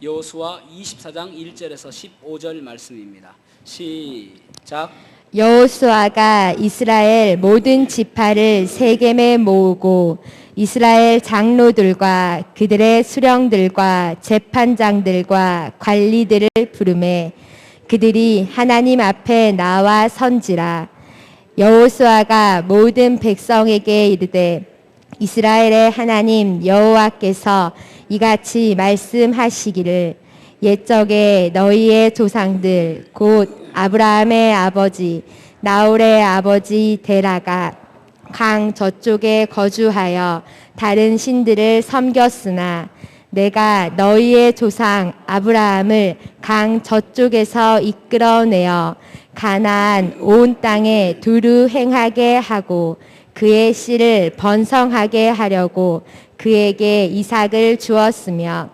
여호수아 24장 1절에서 15절 말씀입니다. 시작. 여호수아가 이스라엘 모든 지파를 세겜에 모으고 이스라엘 장로들과 그들의 수령들과 재판장들과 관리들을 부르매 그들이 하나님 앞에 나와 선지라. 여호수아가 모든 백성에게 이르되 이스라엘의 하나님 여호와께서 이같이 말씀하시기를 옛적에 너희의 조상들 곧 아브라함의 아버지 나홀의 아버지 데라가 강 저쪽에 거주하여 다른 신들을 섬겼으나 내가 너희의 조상 아브라함을 강 저쪽에서 이끌어내어 가나안 온 땅에 두루 행하게 하고 그의 씨를 번성하게 하려고 그에게 이삭을 주었으며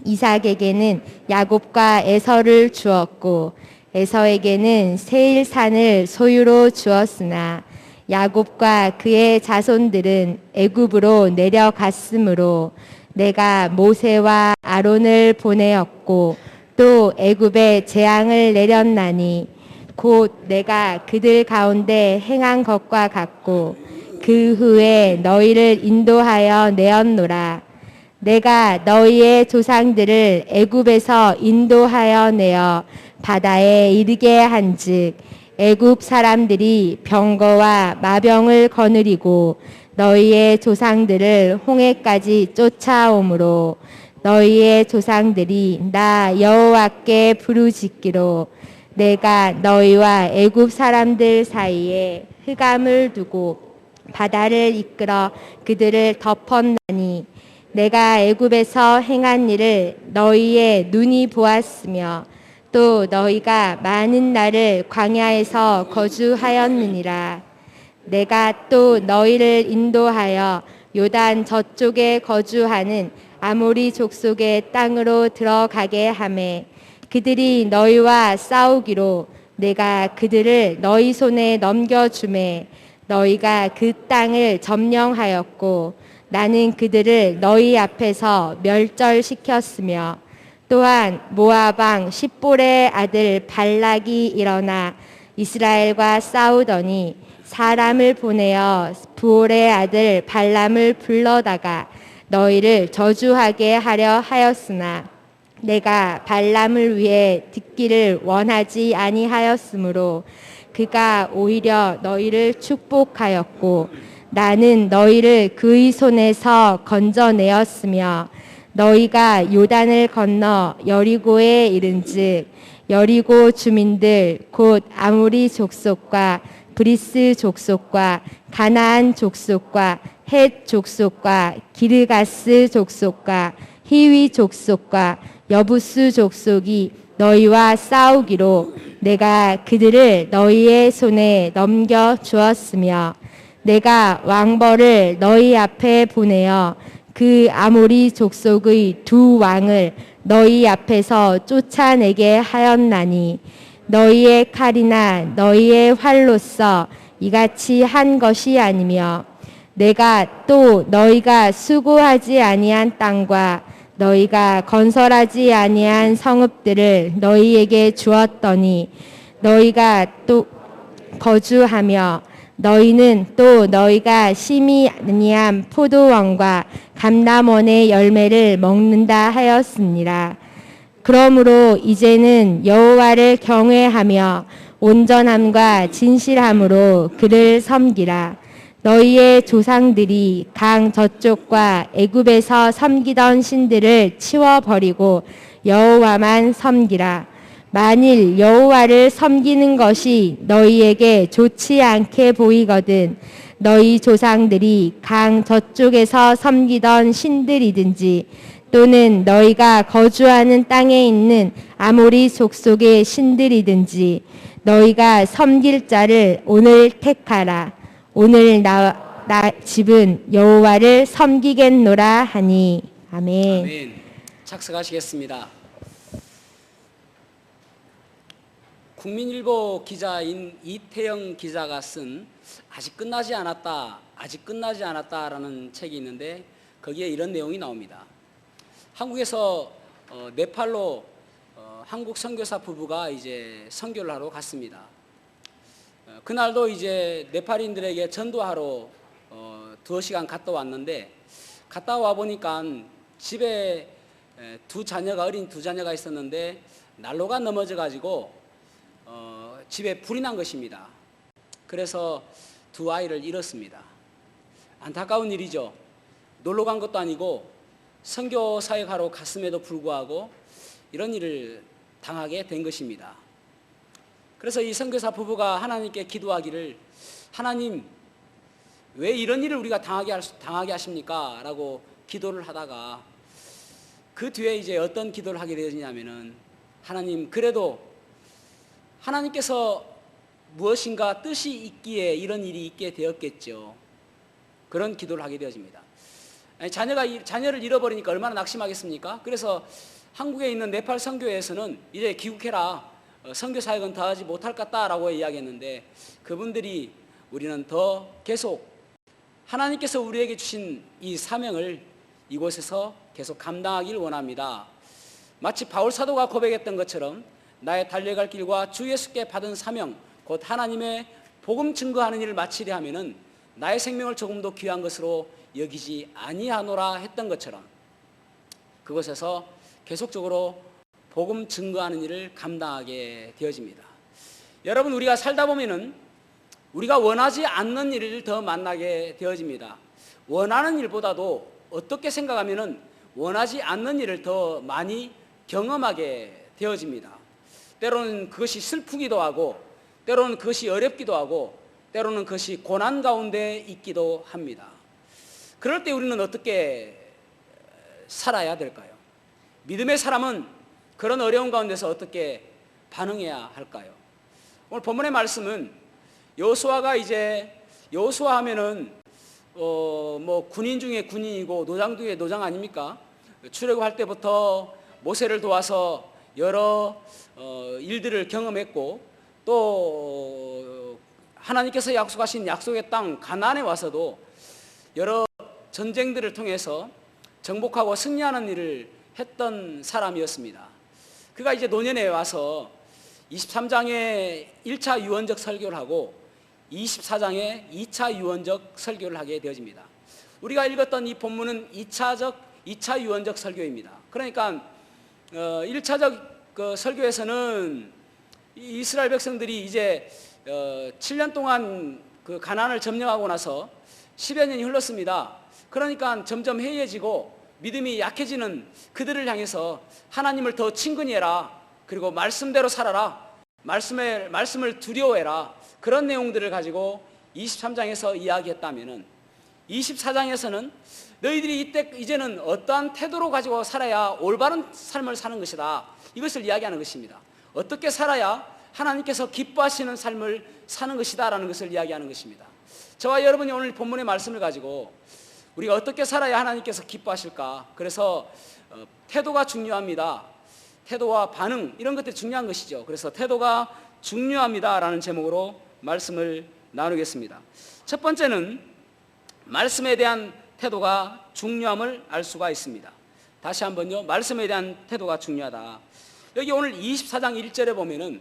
이삭에게는 야곱과 에서를 주었고 에서에게는 세일산을 소유로 주었으나 야곱과 그의 자손들은 애굽으로 내려갔으므로 내가 모세와 아론을 보내었고 또 애굽에 재앙을 내렸나니 곧 내가 그들 가운데 행한 것과 같고 그 후에 너희를 인도하여 내었노라. 내가 너희의 조상들을 애굽에서 인도하여 내어 바다에 이르게 한즉 애굽 사람들이 병거와 마병을 거느리고 너희의 조상들을 홍해까지 쫓아오므로 너희의 조상들이 나 여호와께 부르짖기로 내가 너희와 애굽 사람들 사이에 흑암을 두고 바다를 이끌어 그들을 덮었나니 내가 애굽에서 행한 일을 너희의 눈이 보았으며 또 너희가 많은 날을 광야에서 거주하였느니라. 내가 또 너희를 인도하여 요단 저쪽에 거주하는 아모리 족속의 땅으로 들어가게 하매 그들이 너희와 싸우기로 내가 그들을 너희 손에 넘겨주매 너희가 그 땅을 점령하였고 나는 그들을 너희 앞에서 멸절시켰으며 또한 모압 왕 십볼의 아들 발락이 일어나 이스라엘과 싸우더니 사람을 보내어 부올의 아들 발람을 불러다가 너희를 저주하게 하려 하였으나 내가 발람을 위해 듣기를 원하지 아니하였으므로 그가 오히려 너희를 축복하였고 나는 너희를 그의 손에서 건져내었으며 너희가 요단을 건너 여리고에 이른즉 여리고 주민들 곧 아모리 족속과 브리스 족속과 가나안 족속과 헷 족속과 기르가스 족속과 히위 족속과 여부스 족속이 너희와 싸우기로 내가 그들을 너희의 손에 넘겨 주었으며 내가 왕벌을 너희 앞에 보내어 그 아모리 족속의 두 왕을 너희 앞에서 쫓아내게 하였나니 너희의 칼이나 너희의 활로써 이같이 한 것이 아니며 내가 또 너희가 수고하지 아니한 땅과 너희가 건설하지 아니한 성읍들을 너희에게 주었더니 너희가 또 거주하며 너희는 또 너희가 심이 아니한 포도원과 감람원의 열매를 먹는다 하였습니다. 그러므로 이제는 여호와를 경외하며 온전함과 진실함으로 그를 섬기라. 너희의 조상들이 강 저쪽과 애굽에서 섬기던 신들을 치워버리고 여호와만 섬기라. 만일 여호와를 섬기는 것이 너희에게 좋지 않게 보이거든 너희 조상들이 강 저쪽에서 섬기던 신들이든지 또는 너희가 거주하는 땅에 있는 아모리 족속의 신들이든지 너희가 섬길 자를 오늘 택하라. 오늘 나 집은 여호와를 섬기겠노라 하니. 아멘. 아멘. 착석하시겠습니다. 국민일보 기자인 이태영 기자가 쓴 아직 끝나지 않았다라는 책이 있는데 거기에 이런 내용이 나옵니다. 한국에서 네팔로 한국 선교사 부부가 이제 선교를 하러 갔습니다. 그날도 이제 네팔인들에게 전도하러 2시간 갔다 왔는데, 갔다 와 보니까 집에 어린 두 자녀가 있었는데 난로가 넘어져 가지고 집에 불이 난 것입니다. 그래서 두 아이를 잃었습니다. 안타까운 일이죠. 놀러 간 것도 아니고 선교 사역하러 갔음에도 불구하고 이런 일을 당하게 된 것입니다. 그래서 이 선교사 부부가 하나님께 기도하기를, 하나님 왜 이런 일을 우리가 당하게 하십니까? 라고 기도를 하다가 그 뒤에 이제 어떤 기도를 하게 되었냐면은, 하나님 그래도 하나님께서 무엇인가 뜻이 있기에 이런 일이 있게 되었겠죠. 그런 기도를 하게 되어집니다. 자녀를 잃어버리니까 얼마나 낙심하겠습니까? 그래서 한국에 있는 네팔 선교회에서는 이제 귀국해라, 선교 사역은 더 하지 못할 것 같다라고 이야기했는데, 그분들이 우리는 더 계속 하나님께서 우리에게 주신 이 사명을 이곳에서 계속 감당하길 원합니다. 마치 바울 사도가 고백했던 것처럼 나의 달려갈 길과 주 예수께 받은 사명, 곧 하나님의 복음 증거하는 일을 마치려 하면은 나의 생명을 조금도 귀한 것으로 여기지 아니하노라 했던 것처럼 그곳에서 계속적으로 복음 증거하는 일을 감당하게 되어집니다. 여러분, 우리가 살다 보면은 우리가 원하지 않는 일을 더 만나게 되어집니다. 원하는 일보다도 어떻게 생각하면은 원하지 않는 일을 더 많이 경험하게 되어집니다. 때로는 그것이 슬프기도 하고, 때로는 그것이 어렵기도 하고, 때로는 그것이 고난 가운데 있기도 합니다. 그럴 때 우리는 어떻게 살아야 될까요? 믿음의 사람은 그런 어려운 가운데서 어떻게 반응해야 할까요? 오늘 본문의 말씀은 여호수아가 이제, 여호수아 하면은 군인 중에 군인이고 노장 중에 노장 아닙니까? 출애굽할 때부터 모세를 도와서 여러 일들을 경험했고, 또 하나님께서 약속하신 약속의 땅 가나안에 와서도 여러 전쟁들을 통해서 정복하고 승리하는 일을 했던 사람이었습니다. 그가 이제 노년에 와서 23장에 1차 유언적 설교를 하고 24장에 2차 유언적 설교를 하게 되어집니다. 우리가 읽었던 이 본문은 2차 유언적 설교입니다. 그러니까 1차적 그 설교에서는 이스라엘 백성들이 이제 7년 동안 그 가나안을 점령하고 나서 10여 년이 흘렀습니다. 그러니까 점점 해이해지고 믿음이 약해지는 그들을 향해서 하나님을 더 친근히 해라, 그리고 말씀대로 살아라, 말씀을 두려워해라, 그런 내용들을 가지고 23장에서 이야기했다면은 24장에서는 너희들이 이제는 어떠한 태도로 가지고 살아야 올바른 삶을 사는 것이다, 이것을 이야기하는 것입니다. 어떻게 살아야 하나님께서 기뻐하시는 삶을 사는 것이다 라는 것을 이야기하는 것입니다. 저와 여러분이 오늘 본문의 말씀을 가지고 우리가 어떻게 살아야 하나님께서 기뻐하실까, 그래서 태도가 중요합니다. 태도와 반응, 이런 것들이 중요한 것이죠. 그래서 태도가 중요합니다 라는 제목으로 말씀을 나누겠습니다. 첫 번째는 말씀에 대한 태도가 중요함을 알 수가 있습니다. 다시 한번요, 말씀에 대한 태도가 중요하다. 여기 오늘 24장 1절에 보면은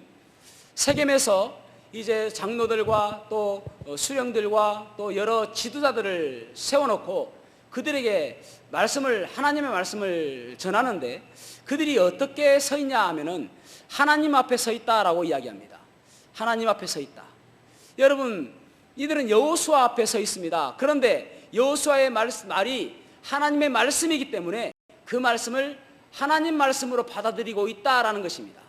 세겜에서 이제 장로들과 또 수령들과 또 여러 지도자들을 세워놓고 그들에게 하나님의 말씀을 전하는데, 그들이 어떻게 서 있냐 하면은 하나님 앞에 서 있다라고 이야기합니다. 하나님 앞에 서 있다. 여러분, 이들은 여호수아 앞에 서 있습니다. 그런데 여호수아의 말이 하나님의 말씀이기 때문에 그 말씀을 하나님 말씀으로 받아들이고 있다라는 것입니다.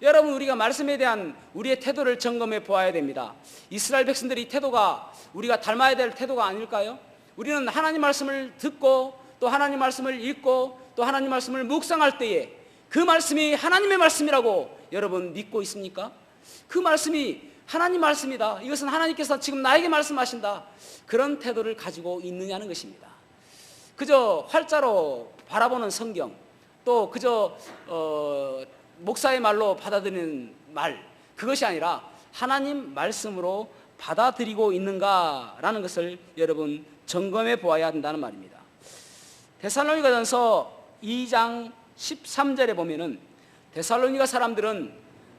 여러분, 우리가 말씀에 대한 우리의 태도를 점검해 보아야 됩니다. 이스라엘 백성들이 태도가 우리가 닮아야 될 태도가 아닐까요? 우리는 하나님 말씀을 듣고 또 하나님 말씀을 읽고 또 하나님 말씀을 묵상할 때에 그 말씀이 하나님의 말씀이라고 여러분 믿고 있습니까? 그 말씀이 하나님 말씀이다, 이것은 하나님께서 지금 나에게 말씀하신다, 그런 태도를 가지고 있느냐는 것입니다. 그저 활자로 바라보는 성경, 또 그저 목사의 말로 받아들이는 말, 그것이 아니라 하나님 말씀으로 받아들이고 있는가라는 것을 여러분 점검해 보아야 한다는 말입니다. 데살로니가전서 2장 13절에 보면은 데살로니가 사람들은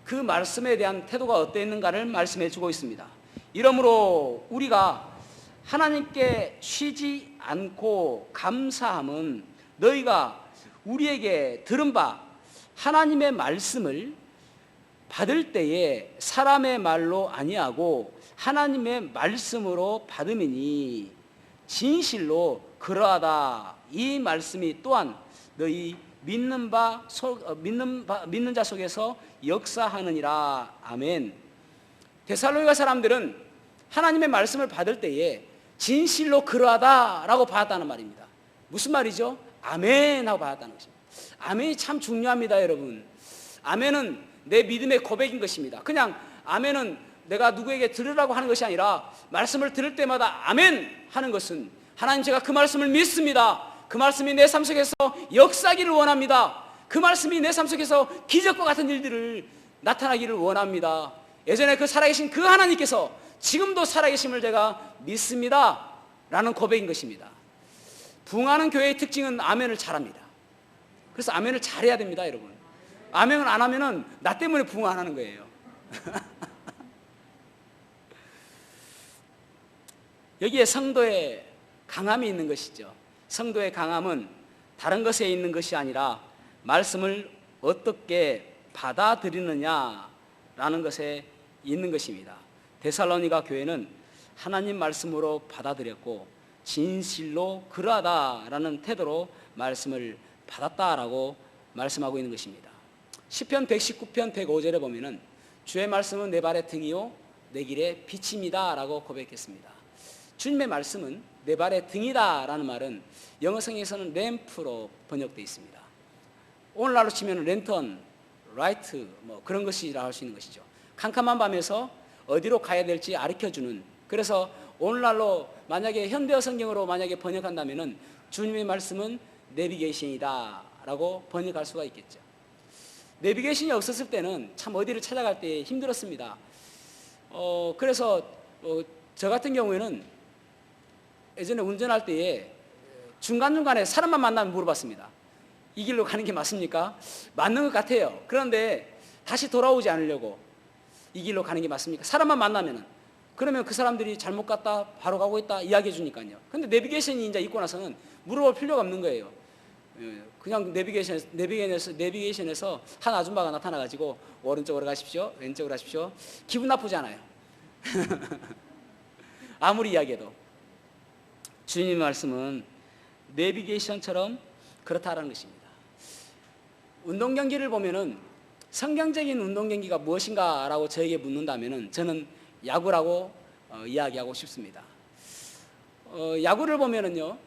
그 말씀에 대한 태도가 어땠는가를 말씀해 주고 있습니다. 이러므로 우리가 하나님께 쉬지 않고 감사함은 너희가 우리에게 들은 바 하나님의 말씀을 받을 때에 사람의 말로 아니하고 하나님의 말씀으로 받음이니 진실로 그러하다. 이 말씀이 또한 너희 믿는 자 속에서 역사하느니라. 아멘. 데살로니가 사람들은 하나님의 말씀을 받을 때에 진실로 그러하다라고 받았다는 말입니다. 무슨 말이죠? 아멘 하고 받았다는 것입니다. 아멘이 참 중요합니다, 여러분. 아멘은 내 믿음의 고백인 것입니다. 그냥 아멘은 내가 누구에게 들으라고 하는 것이 아니라 말씀을 들을 때마다 아멘 하는 것은 하나님, 제가 그 말씀을 믿습니다. 그 말씀이 내 삶 속에서 역사하기를 원합니다. 그 말씀이 내 삶 속에서 기적과 같은 일들을 나타나기를 원합니다. 예전에 그 살아계신 그 하나님께서 지금도 살아계심을 제가 믿습니다 라는 고백인 것입니다. 부흥하는 교회의 특징은 아멘을 잘합니다. 그래서 아멘을 잘해야 됩니다, 여러분. 아멘을 안 하면은 나 때문에 부흥 안 하는 거예요. 여기에 성도의 강함이 있는 것이죠. 성도의 강함은 다른 것에 있는 것이 아니라 말씀을 어떻게 받아들이느냐라는 것에 있는 것입니다. 데살로니가 교회는 하나님 말씀으로 받아들였고 진실로 그러하다라는 태도로 말씀을 받았다라고 말씀하고 있는 것입니다. 시편 119편 105절에 보면은 주의 말씀은 내 발의 등이요 내 길의 빛입니다 라고 고백했습니다. 주님의 말씀은 내 발의 등이다 라는 말은 영어 성경에서는 램프로 번역되어 있습니다. 오늘날로 치면 랜턴, 라이트 뭐 그런 것이라 할 수 있는 것이죠. 캄캄한 밤에서 어디로 가야 될지 가르쳐주는, 그래서 오늘날로 만약에 현대어 성경으로 만약에 번역한다면은 주님의 말씀은 내비게이션이다 라고 번역할 수가 있겠죠. 내비게이션이 없었을 때는 참 어디를 찾아갈 때 힘들었습니다. 그래서 저 같은 경우에는 예전에 운전할 때에 중간중간에 사람만 만나면 물어봤습니다. 이 길로 가는 게 맞습니까? 맞는 것 같아요. 그런데 다시 돌아오지 않으려고 이 길로 가는 게 맞습니까? 사람만 만나면은, 그러면 그 사람들이 잘못 갔다 바로 가고 있다 이야기해 주니까요. 근데 내비게이션이 이제 있고 나서는 물어볼 필요가 없는 거예요. 그냥 내비게이션에서 한 아줌마가 나타나가지고 오른쪽으로 가십시오, 왼쪽으로 가십시오. 기분 나쁘지 않아요. 아무리 이야기해도. 주님의 말씀은 내비게이션처럼 그렇다라는 것입니다. 운동 경기를 보면은 성경적인 운동 경기가 무엇인가라고 저에게 묻는다면은 저는 야구라고 이야기하고 싶습니다. 야구를 보면은요,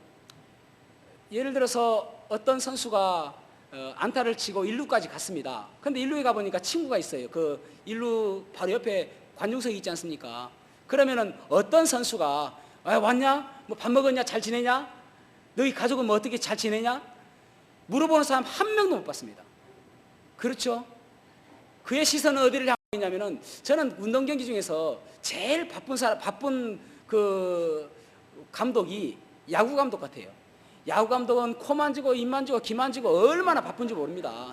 예를 들어서 어떤 선수가 안타를 치고 1루까지 갔습니다. 근데 1루에 가보니까 친구가 있어요. 그 1루 바로 옆에 관중석이 있지 않습니까? 그러면은 어떤 선수가 왔냐? 뭐 밥 먹었냐? 잘 지내냐? 너희 가족은 뭐 어떻게 잘 지내냐? 물어보는 사람 한 명도 못 봤습니다. 그렇죠? 그의 시선은 어디를 향하고 있냐면은, 저는 운동 경기 중에서 제일 바쁜 그 감독이 야구 감독 같아요. 야구 감독은 코 만지고 입 만지고 귀 만지고 얼마나 바쁜지 모릅니다.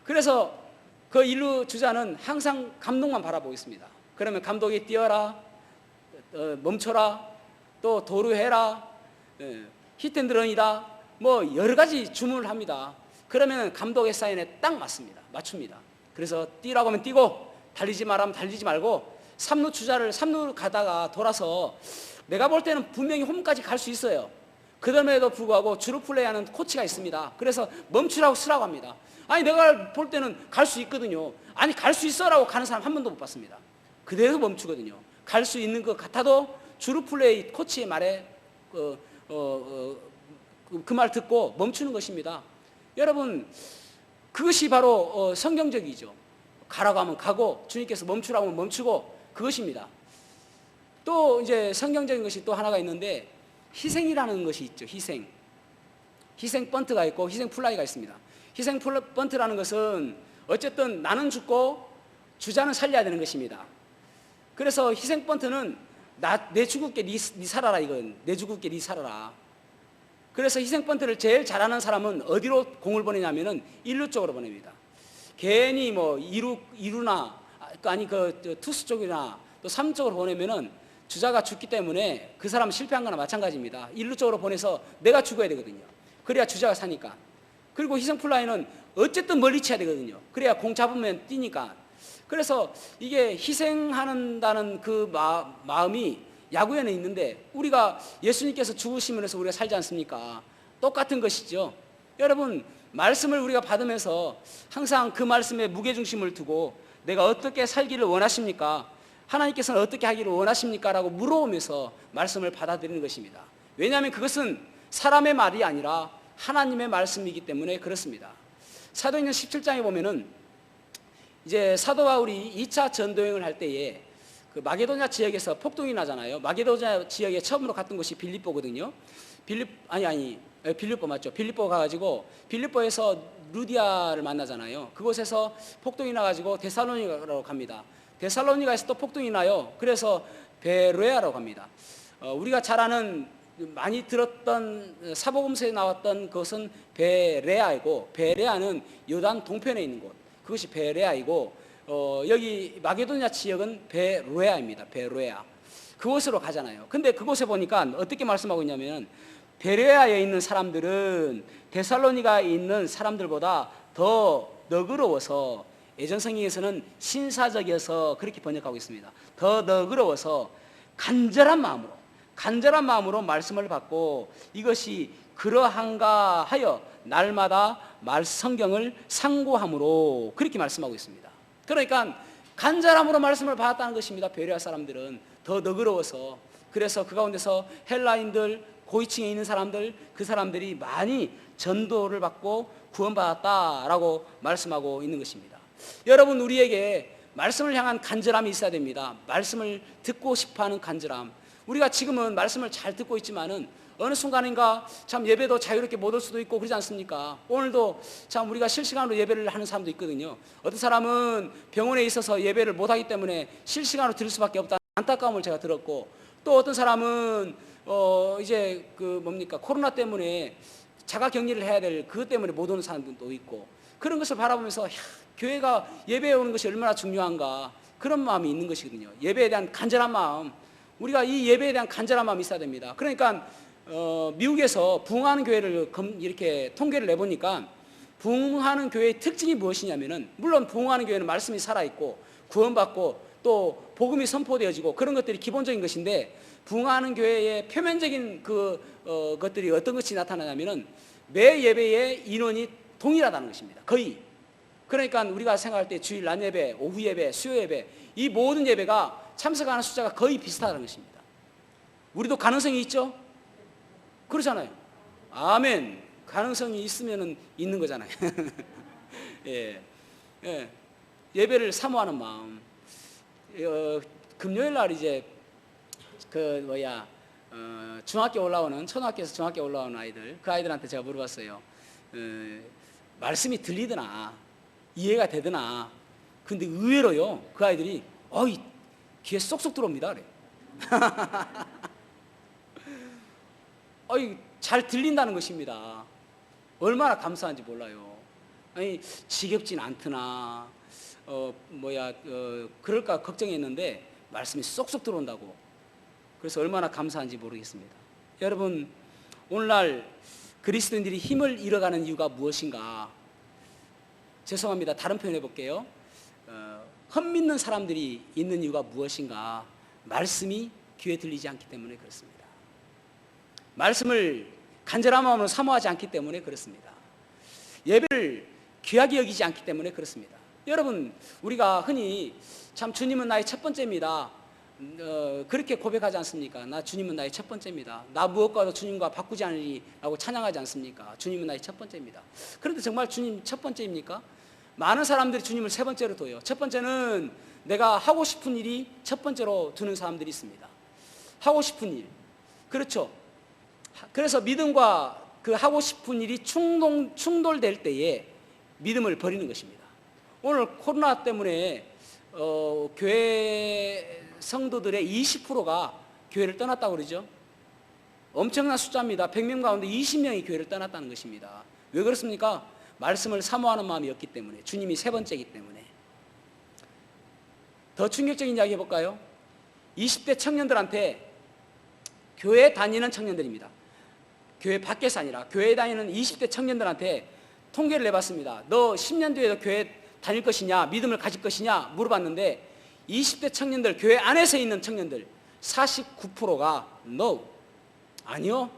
그래서 그 1루 주자는 항상 감독만 바라보고 있습니다. 그러면 감독이 뛰어라, 멈춰라, 또 도루해라, 히트앤런이다, 뭐 여러 가지 주문을 합니다. 그러면 감독의 사인에 딱 맞춥니다. 그래서 뛰라고 하면 뛰고, 달리지 말라면 달리지 말고, 3루 가다가 돌아서 내가 볼 때는 분명히 홈까지 갈 수 있어요. 그럼에도 불구하고 주루 플레이하는 코치가 있습니다. 그래서 멈추라고 쓰라고 합니다. 아니 내가 볼 때는 갈 수 있거든요. 아니 갈 수 있어라고 가는 사람 한 번도 못 봤습니다. 그대로 멈추거든요. 갈 수 있는 것 같아도 주루 플레이 코치의 말에 그 말 듣고 멈추는 것입니다. 여러분, 그것이 바로 성경적이죠. 가라고 하면 가고, 주님께서 멈추라고 하면 멈추고, 그것입니다. 또 이제 성경적인 것이 또 하나가 있는데, 희생이라는 것이 있죠. 희생 번트가 있고 희생 플라이가 있습니다. 희생 번트라는 것은 어쨌든 나는 죽고 주자는 살려야 되는 것입니다. 그래서 희생 번트는 내 죽을게 니 살아라, 이건 내 죽을게 니 살아라. 그래서 희생펀드를 제일 잘하는 사람은 어디로 공을 보내냐면은 일루 쪽으로 보냅니다. 괜히 뭐 이루나 아니 투수 쪽이나 또 3루 쪽으로 보내면은 주자가 죽기 때문에 그 사람은 실패한 거나 마찬가지입니다. 일루 쪽으로 보내서 내가 죽어야 되거든요. 그래야 주자가 사니까. 그리고 희생플라이는 어쨌든 멀리 쳐야 되거든요. 그래야 공 잡으면 뛰니까. 그래서 이게 희생한다는 그 마음이 야구에는 있는데 우리가 예수님께서 죽으시면서 우리가 살지 않습니까? 똑같은 것이죠. 여러분, 말씀을 우리가 받으면서 항상 그 말씀에 무게중심을 두고 내가 어떻게 살기를 원하십니까? 하나님께서는 어떻게 하기를 원하십니까? 라고 물어오면서 말씀을 받아들이는 것입니다. 왜냐하면 그것은 사람의 말이 아니라 하나님의 말씀이기 때문에 그렇습니다. 사도행전 17장에 보면은 이제 사도 바울이 2차 전도여행을 할 때에 그 마게도냐 지역에서 폭동이 나잖아요. 마게도냐 지역에 처음으로 갔던 곳이 빌립보거든요. 빌립보 맞죠? 빌립보 가가지고 빌립보에서 루디아를 만나잖아요. 그곳에서 폭동이 나가지고 데살로니가로 갑니다. 데살로니가에서 또 폭동이 나요. 그래서 베레아로 갑니다. 우리가 잘 아는 많이 들었던 사복음서에 나왔던 것은 베레아이고 베레아는 요단 동편에 있는 곳. 그것이 베레아이고 여기 마게도냐 지역은 베로야입니다. 베로야. 그곳으로 가잖아요. 근데 그곳에 보니까 어떻게 말씀하고 있냐면 베레아에 있는 사람들은 데살로니가에 있는 사람들보다 더 너그러워서 예전 성경에서는 신사적이어서 그렇게 번역하고 있습니다. 더 너그러워서 간절한 마음으로 말씀을 받고 이것이 그러한가 하여 날마다 성경을 상고함으로 그렇게 말씀하고 있습니다. 그러니까 간절함으로 말씀을 받았다는 것입니다. 베레아 사람들은 더 너그러워서. 그래서 그 가운데서 헬라인들, 고위층에 있는 사람들, 그 사람들이 많이 전도를 받고 구원받았다라고 말씀하고 있는 것입니다. 여러분, 우리에게 말씀을 향한 간절함이 있어야 됩니다. 말씀을 듣고 싶어하는 간절함. 우리가 지금은 말씀을 잘 듣고 있지만은 어느 순간인가 참 예배도 자유롭게 못 올 수도 있고 그러지 않습니까? 오늘도 참 우리가 실시간으로 예배를 하는 사람도 있거든요. 어떤 사람은 병원에 있어서 예배를 못 하기 때문에 실시간으로 들을 수밖에 없다는 안타까움을 제가 들었고, 또 어떤 사람은 이제 코로나 때문에 자가 격리를 해야 될 그것 때문에 못 오는 사람들도 있고, 그런 것을 바라보면서 교회가 예배에 오는 것이 얼마나 중요한가, 그런 마음이 있는 것이거든요. 예배에 대한 간절한 마음, 우리가 이 예배에 대한 간절한 마음이 있어야 됩니다. 그러니까 미국에서 부흥하는 교회를 이렇게 통계를 내보니까 부흥하는 교회의 특징이 무엇이냐면은, 물론 부흥하는 교회는 말씀이 살아있고 구원받고 또 복음이 선포되어지고 그런 것들이 기본적인 것인데, 부흥하는 교회의 표면적인 것들이 어떤 것이 나타나냐면은 매 예배의 인원이 동일하다는 것입니다. 거의. 그러니까 우리가 생각할 때 주일 낮 예배, 오후 예배, 수요 예배, 이 모든 예배가 참석하는 숫자가 거의 비슷하다는 것입니다. 우리도 가능성이 있죠? 그렇잖아요. 아멘. 가능성이 있으면 있는 거잖아요. 예. 예. 예배를 사모하는 마음. 금요일 날 이제 중학교 올라오는, 초등학교에서 중학교 올라오는 아이들, 그 아이들한테 제가 물어봤어요. 말씀이 들리드나 이해가 되드나. 근데 의외로요, 그 아이들이 귀에 쏙쏙 들어옵니다. 그래. 잘 들린다는 것입니다. 얼마나 감사한지 몰라요. 지겹진 않더나 그럴까 걱정했는데 말씀이 쏙쏙 들어온다고. 그래서 얼마나 감사한지 모르겠습니다. 여러분, 오늘날 그리스도인들이 힘을 잃어가는 이유가 무엇인가? 죄송합니다. 다른 표현 해볼게요. 헛믿는 사람들이 있는 이유가 무엇인가? 말씀이 귀에 들리지 않기 때문에 그렇습니다. 말씀을 간절한 마음으로 사모하지 않기 때문에 그렇습니다. 예배를 귀하게 여기지 않기 때문에 그렇습니다. 여러분, 우리가 흔히 참 주님은 나의 첫 번째입니다, 그렇게 고백하지 않습니까? 나 주님은 나의 첫 번째입니다. 나 무엇과도 주님과 바꾸지 않으리 라고 찬양하지 않습니까? 주님은 나의 첫 번째입니다. 그런데 정말 주님 첫 번째입니까? 많은 사람들이 주님을 세 번째로 둬요. 첫 번째는 내가 하고 싶은 일이 첫 번째로 두는 사람들이 있습니다. 하고 싶은 일. 그렇죠. 그래서 믿음과 그 하고 싶은 일이 충돌될 때에 믿음을 버리는 것입니다. 오늘 코로나 때문에 교회 성도들의 20%가 교회를 떠났다고 그러죠. 엄청난 숫자입니다. 100명 가운데 20명이 교회를 떠났다는 것입니다. 왜 그렇습니까? 말씀을 사모하는 마음이었기 때문에, 주님이 세 번째이기 때문에. 더 충격적인 이야기 해볼까요? 20대 청년들한테, 교회 다니는 청년들입니다. 교회 밖에서 아니라 교회 다니는 20대 청년들한테 통계를 내봤습니다. 너 10년 뒤에도 교회 다닐 것이냐, 믿음을 가질 것이냐 물어봤는데 20대 청년들, 교회 안에서 있는 청년들 49%가 no, 아니요,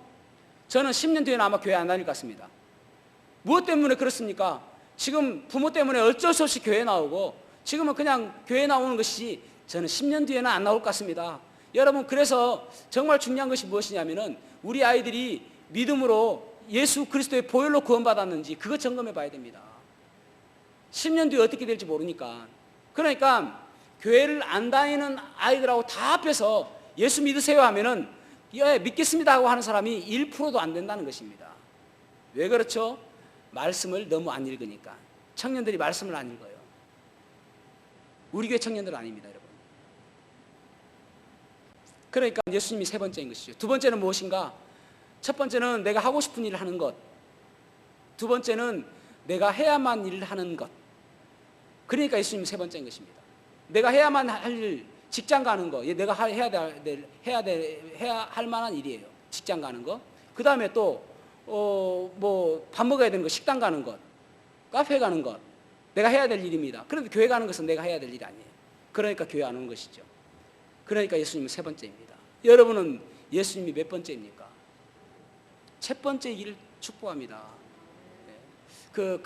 저는 10년 뒤에는 아마 교회 안 다닐 것 같습니다. 무엇 때문에 그렇습니까? 지금 부모 때문에 어쩔 수 없이 교회 나오고 지금은 그냥 교회 나오는 것이, 저는 10년 뒤에는 안 나올 것 같습니다. 여러분, 그래서 정말 중요한 것이 무엇이냐면은 우리 아이들이 믿음으로 예수 그리스도의 보혈로 구원받았는지 그거 점검해 봐야 됩니다. 10년 뒤에 어떻게 될지 모르니까. 그러니까 교회를 안 다니는 아이들하고 다 합해서 예수 믿으세요 하면은 예, 믿겠습니다 하고 하는 사람이 1%도 안 된다는 것입니다. 왜 그렇죠? 말씀을 너무 안 읽으니까. 청년들이 말씀을 안 읽어요. 우리 교회 청년들은 아닙니다, 여러분. 그러니까 예수님이 세 번째인 것이죠. 두 번째는 무엇인가? 첫 번째는 내가 하고 싶은 일을 하는 것. 두 번째는 내가 해야만 일을 하는 것. 그러니까 예수님이 세 번째인 것입니다. 내가 해야만 할 일, 직장 가는 거, 내가 해야 할 만한 일이에요. 직장 가는 거. 그 다음에 또 뭐 밥 먹어야 되는 거, 식당 가는 것, 카페 가는 것, 내가 해야 될 일입니다. 그런데 교회 가는 것은 내가 해야 될 일이 아니에요. 그러니까 교회 안 오는 것이죠. 그러니까 예수님은 세 번째입니다. 여러분은 예수님이 몇 번째입니까? 첫 번째이기를 축복합니다. 그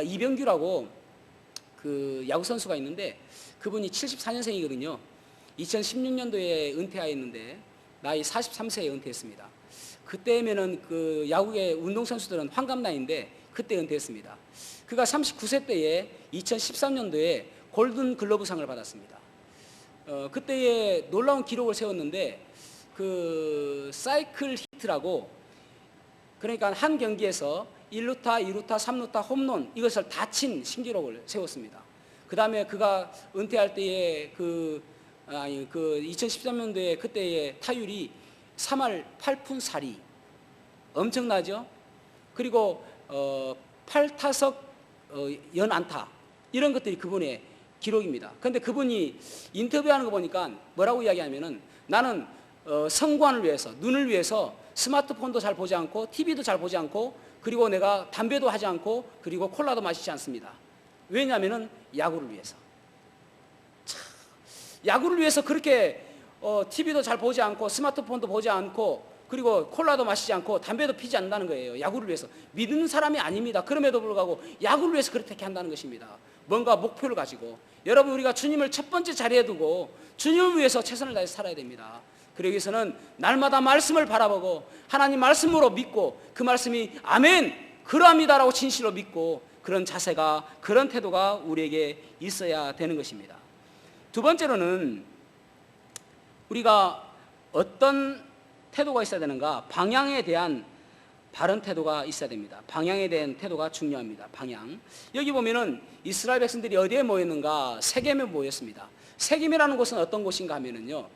이병규라고 그 야구 선수가 있는데 그분이 74년생이거든요. 2016년도에 은퇴하였는데 나이 43세에 은퇴했습니다. 그때면은 그 야구의 운동선수들은 환갑 나이인데 그때 은퇴했습니다. 그가 39세 때에 2013년도에 골든 글러브상을 받았습니다. 그때에 놀라운 기록을 세웠는데 그 사이클 히트라고, 그러니까 한 경기에서 1루타, 2루타, 3루타 홈런 이것을 다 친 신기록을 세웠습니다. 그 다음에 그가 은퇴할 때에 그 2013년도에 그때의 타율이 3할 8푼 4리, 엄청나죠? 그리고 8타석 연안타, 이런 것들이 그분의 기록입니다. 그런데 그분이 인터뷰하는 거 보니까 뭐라고 이야기하면은 나는 성관을 위해서, 눈을 위해서 스마트폰도 잘 보지 않고 TV도 잘 보지 않고 그리고 내가 담배도 하지 않고 그리고 콜라도 마시지 않습니다. 왜냐하면은 야구를 위해서. 야구를 위해서 그렇게 TV도 잘 보지 않고 스마트폰도 보지 않고 그리고 콜라도 마시지 않고 담배도 피지 않는다는 거예요. 야구를 위해서. 믿는 사람이 아닙니다. 그럼에도 불구하고 야구를 위해서 그렇게 한다는 것입니다. 뭔가 목표를 가지고. 여러분, 우리가 주님을 첫 번째 자리에 두고 주님을 위해서 최선을 다해서 살아야 됩니다. 그러기 위해서는 날마다 말씀을 바라보고 하나님 말씀으로 믿고 그 말씀이 아멘 그러합니다라고 진실로 믿고 그런 자세가, 그런 태도가 우리에게 있어야 되는 것입니다. 두 번째로는 우리가 어떤 태도가 있어야 되는가? 방향에 대한 바른 태도가 있어야 됩니다. 방향에 대한 태도가 중요합니다. 방향. 여기 보면은 이스라엘 백성들이 어디에 모였는가? 세겜에 모였습니다. 세겜이라는 곳은 어떤 곳인가 하면은요,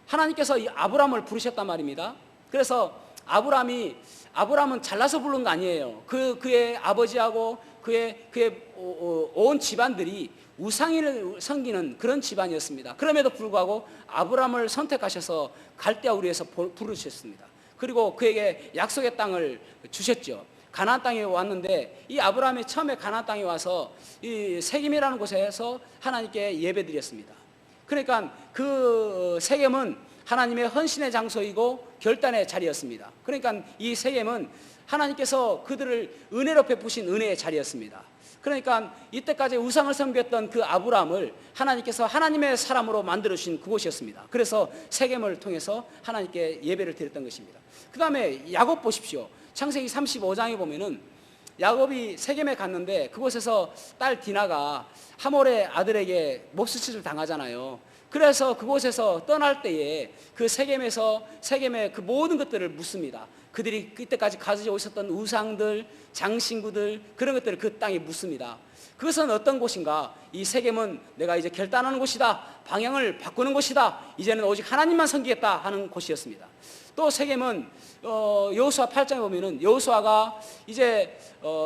하나님께서 이 아브라함을 부르셨단 말입니다. 그래서 아브라함은 잘나서 부른 거 아니에요. 그의 아버지하고 그의 온 집안들이 우상을 섬기는 그런 집안이었습니다. 그럼에도 불구하고 아브라함을 선택하셔서 갈대아 우리에서 부르셨습니다. 그리고 그에게 약속의 땅을 주셨죠. 가나안 땅에 왔는데 이 아브라함이 처음에 가나안 땅에 와서 이 세겜이라는 곳에서 하나님께 예배드렸습니다. 그러니까 그 세겜은 하나님의 헌신의 장소이고 결단의 자리였습니다. 그러니까 이 세겜은 하나님께서 그들을 은혜로 베푸신 은혜의 자리였습니다. 그러니까 이때까지 우상을 섬겼던 그 아브라함을 하나님께서 하나님의 사람으로 만들어주신 그곳이었습니다. 그래서 세겜을 통해서 하나님께 예배를 드렸던 것입니다. 그 다음에 야곱 보십시오. 창세기 35장에 보면은 야곱이 세겜에 갔는데 그곳에서 딸 디나가 하몰의 아들에게 몹쓸 짓을 당하잖아요. 그래서 그곳에서 떠날 때에 그 세겜의 그 모든 것들을 묻습니다. 그들이 그때까지 가지고 있었던 우상들, 장신구들, 그런 것들을 그 땅에 묻습니다. 그것은 어떤 곳인가? 이 세겜은 내가 이제 결단하는 곳이다, 방향을 바꾸는 곳이다, 이제는 오직 하나님만 섬기겠다 하는 곳이었습니다. 또 세겜은 여호수아 8장에 보면은 여호수아가 이제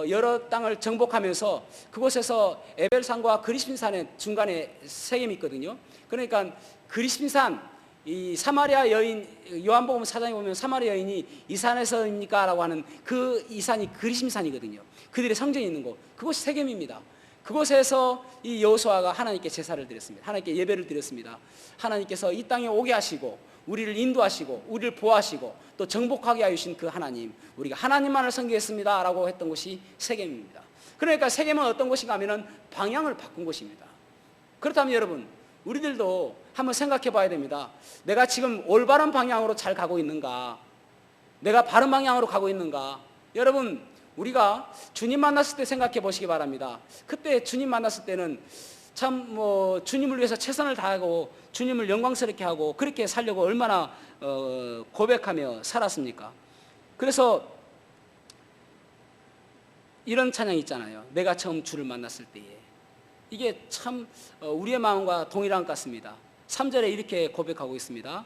여러 땅을 정복하면서 그곳에서 에벨산과 그리스빈산의 중간에 세겜이 있거든요. 그러니까 그리스빈산, 이 사마리아 여인, 요한복음 4장에 보면 사마리아 여인이 이 산에서입니까? 라고 하는 그 이 산이 그리스빈산이거든요. 그들의 성전이 있는 곳, 그곳이 세겜입니다. 그곳에서 이 여호수아가 하나님께 제사를 드렸습니다. 하나님께 예배를 드렸습니다. 하나님께서 이 땅에 오게 하시고 우리를 인도하시고 우리를 보호하시고 또 정복하게 하신 그 하나님, 우리가 하나님만을 섬기겠습니다 라고 했던 곳이 세겜입니다. 그러니까 세겜은 어떤 곳인가 하면은 방향을 바꾼 곳입니다. 그렇다면 여러분, 우리들도 한번 생각해 봐야 됩니다. 내가 지금 올바른 방향으로 잘 가고 있는가? 내가 바른 방향으로 가고 있는가? 여러분, 우리가 주님 만났을 때 생각해 보시기 바랍니다. 그때 주님 만났을 때는 참 주님을 위해서 최선을 다하고 주님을 영광스럽게 하고 그렇게 살려고 얼마나 고백하며 살았습니까? 그래서 이런 찬양이 있잖아요. 내가 처음 주를 만났을 때에. 이게 참 우리의 마음과 동일한 것 같습니다. 3절에 이렇게 고백하고 있습니다.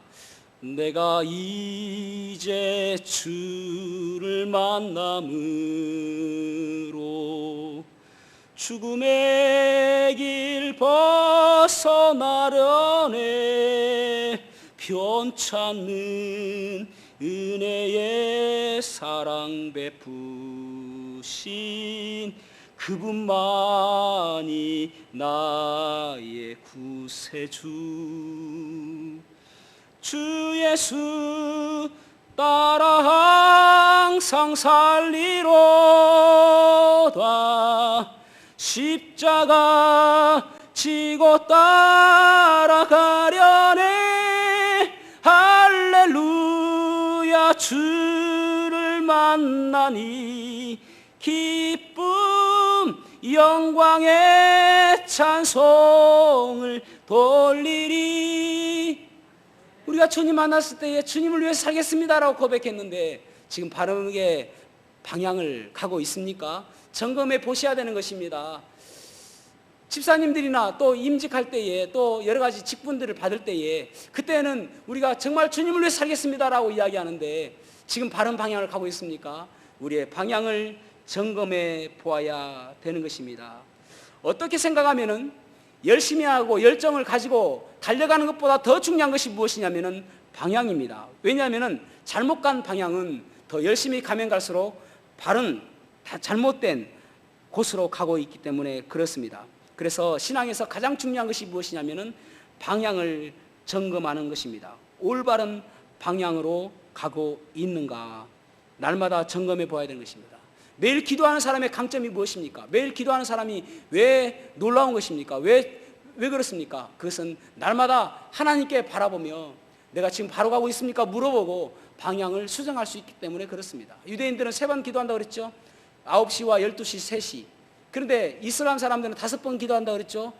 내가 이제 주를 만남으로 죽음의 길 벗어나려네. 편찮는 은혜의 사랑 베푸신 그분만이 나의 구세주. 주 예수 따라 항상 살리로다. 십자가 지고 따라가려네. 할렐루야. 주를 만나니 기쁨 영광의 찬송을 돌리리. 우리가 주님 만났을 때에 주님을 위해서 살겠습니다라고 고백했는데 지금 바르게 방향을 가고 있습니까? 점검해 보셔야 되는 것입니다. 집사님들이나 또 임직할 때에 또 여러 가지 직분들을 받을 때에 그때는 우리가 정말 주님을 위해서 살겠습니다라고 이야기하는데 지금 바른 방향을 가고 있습니까? 우리의 방향을 점검해 보아야 되는 것입니다. 어떻게 생각하면은 열심히 하고 열정을 가지고 달려가는 것보다 더 중요한 것이 무엇이냐면은 방향입니다. 왜냐하면은 잘못 간 방향은 더 열심히 가면 갈수록 바른 다 잘못된 곳으로 가고 있기 때문에 그렇습니다. 그래서 신앙에서 가장 중요한 것이 무엇이냐면은 방향을 점검하는 것입니다. 올바른 방향으로 가고 있는가 날마다 점검해 보아야 되는 것입니다. 매일 기도하는 사람의 강점이 무엇입니까? 매일 기도하는 사람이 왜 놀라운 것입니까? 왜 그렇습니까? 그것은 날마다 하나님께 바라보며 내가 지금 바로 가고 있습니까? 물어보고 방향을 수정할 수 있기 때문에 그렇습니다. 유대인들은 3번 기도한다고 그랬죠. 9시와 12시, 3시. 그런데 이슬람 사람들은 5번 기도한다고 그랬죠.